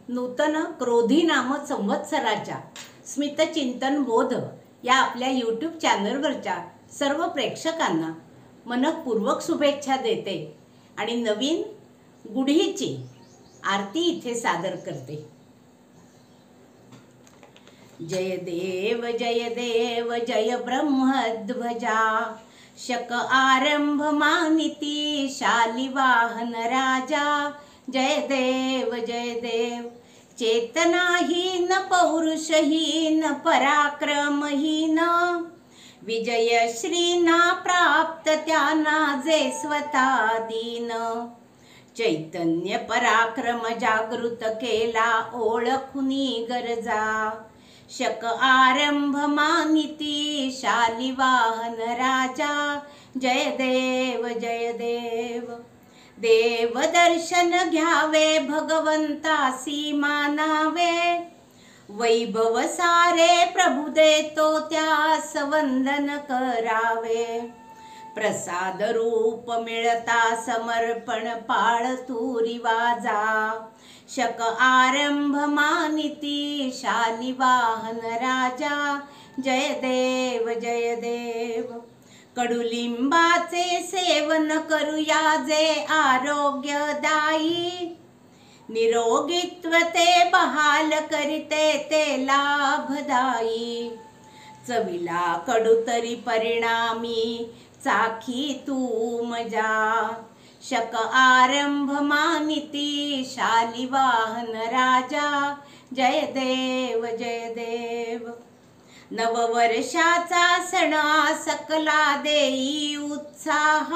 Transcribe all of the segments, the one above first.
नूतन क्रोधी नाम संवत्सराच्या स्मितचिंतन बोध या आपल्या यूट्यूब चॅनलवरच्या सर्व प्रेक्षकांना मनपूर्वक शुभेच्छा देते आणि नवीन गुढीची आरती इथे सादर करते। जय देव जय ब्रह्मध्वजा शक आरंभ मानिती शालिवाहन राजा। जय देव चेतनाहीन पौरुषहीन पराक्रमहीन विजय श्रीना प्राप्त त्यांना जे स्वतः दीन। चैतन्य पराक्रम जागृत केला ओळखुनी गरजा शक आरंभ मानिती शालिवाहन राजा। जय देव देव दर्शन घ्यावे भगवंतासी मानावे वैभव सारे प्रभु देतो त्यास वंदन करावे। प्रसाद रूप मिळता समर्पण पाळतू रिवाजा शक आरंभ मानिती शालिवाहन राजा। जय देव कडुलिंबाचे सेवन करूया जे आरोग्यदायी निरोगीत्व ते बहाल करीते ते लाभदायी। चवीला कडू तरी परिणामी चाखी तू मजा शक आरंभ मानिती शालिवाहन राजा। जय देव नववर्षाचा सण सकला देई उत्साह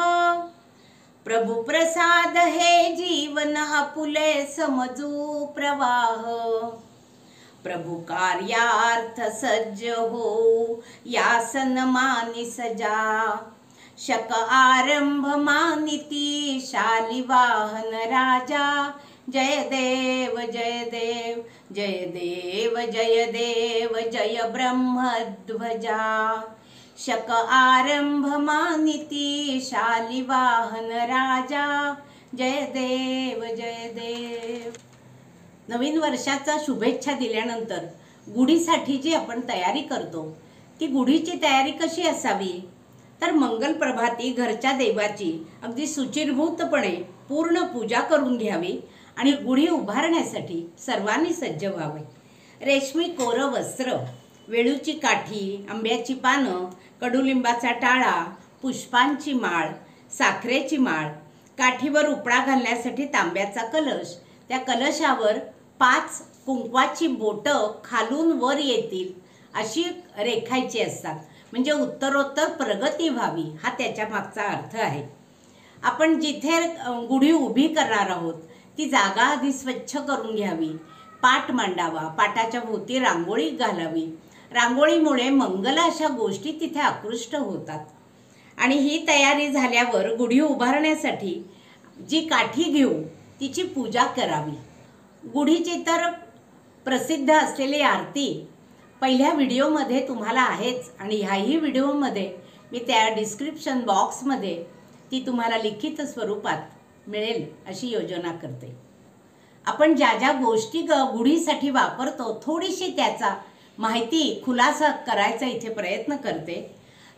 प्रभु प्रसाद हे जीवन आपुले समजू प्रवाह। प्रभु कार्यार्थ सज्ज हो या सन्मानी सजा शक आरंभ मानिती शालिवाहन राजा। जय देव जय ब्रह्मध्वजा शक आरंभ मानिती शालिवाहन राजा। जय देव नवीन वर्षाचा शुभेच्छा दिल्यानंतर गुढीसाठी जी आपण तयारी करतो ती गुढीची तयारी कशी असावी तर मंगल प्रभाती घरच्या देवाची अगदी सुचिरभूतपणे पूर्ण पूजा करून घ्यावी आणि गुढी उभारण्यासाठी सर्वांनी सज्ज व्हावे। रेशमी कोरं वस्त्र, वेळूची काठी, आंब्याची पानं, कडुलिंबाचा टाळा, पुष्पांची माळ, साखरेची माळ, काठीवर उपळा घालण्यासाठी तांब्याचा कलश, त्या कलशावर 5 कुंकवाची बोटं खालून वर येतील अशी रेखायची असतात म्हणजे उत्तरोत्तर प्रगती व्हावी हा त्याच्या मागचा अर्थ आहे। आपण जिथे गुढी उभी करणार आहोत ती जागा आधी स्वच्छ करून घ्यावी, पाट मांडावा, पाटाच्या भोवती रांगोळी घालावी। रांगोळीमुळे मंगल अशा गोष्टी तिथे आकृष्ट होतात आणि ही तयारी झाल्यावर गुढी उभारण्यासाठी जी काठी घेऊ तिची पूजा करावी। गुढीची तर प्रसिद्ध असलेली आरती पहिल्या व्हिडिओमध्ये तुम्हाला आहेच आणि ह्याही व्हिडिओमध्ये मी त्या डिस्क्रिप्शन बॉक्समध्ये ती तुम्हाला लिखित स्वरूपात मिळेल अशी योजना करते। आपण ज्या गोष्टी गुढीसाठी वापरतो थोडीशी त्याचा माहिती खुलासा करायचा इथे प्रयत्न करते।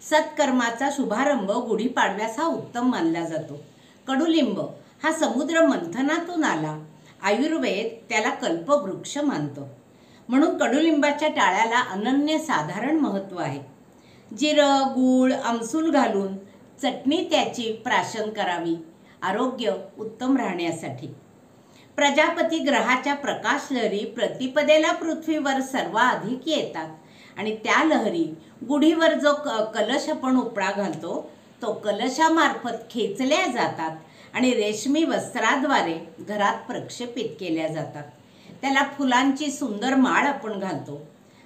सत्कर्माचा शुभारंभ गुढीपाडव्यास हा उत्तम मानला जातो। कडुलिंब हा समुद्र मंथनातून आला, आयुर्वेद त्याला कल्पवृक्ष मानतो म्हणून कडुलिंबाच्या टाळ्याला अनन्यसाधारण महत्त्व आहे। जिरं गूळ आमसूल घालून चटणी त्याची प्राशन करावी आरोग्य उत्तम राहण्यासाठी। प्रजापती ग्रहाच्या प्रकाश लहरी प्रतिपदेला पृथ्वीवर सर्वाधिक येतात आणि त्या लहरी गुढीवर जो कलश आपण उपळा घालतो तो कलशामार्फत खेचल्या जातात आणि रेशमी वस्त्राद्वारे घरात प्रक्षेपित केल्या जातात। त्याला फुलांची सुंदर माळ आपण घालतो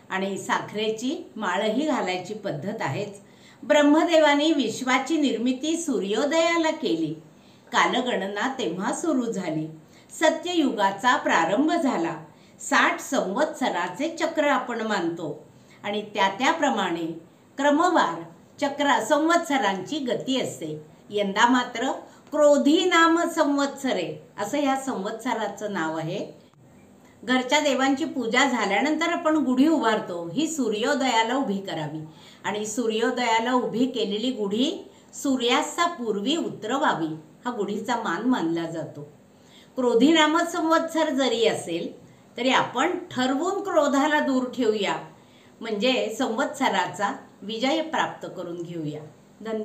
आणि साखरेची माळही घालायची पद्धत आहेच। ब्रह्मदेवाने विश्वाची निर्मिती सूर्योदयाला केली, कालगणना तेव्हा सुरू झाली, सत्ययुगाचा प्रारंभ झाला, 60 संवत्सराचे चक्र आपण मानतो आणि त्याप्रमाणे क्रमवार संवत्सरांची गती असते। यंदा मात्र क्रोधी नाम संवत्सरे असं ह्या संवत्सराचं नाव आहे। घरच्या देवांची पूजा झाल्यानंतर आपण गुढी उभारतो, ही सूर्योदयाला उभी करावी आणि सूर्योदयाला उभी केलेली गुढी सूर्यास्तापूर्वी उतरवावी, हा गुढीचा मान मानला जातो. क्रोधी नाम संवत्सर जरी असेल तरी आपण ठरवून क्रोधाला दूर ठेवूया, म्हणजे संवत्सराचा विजय प्राप्त करून घेऊया. धन्यवाद.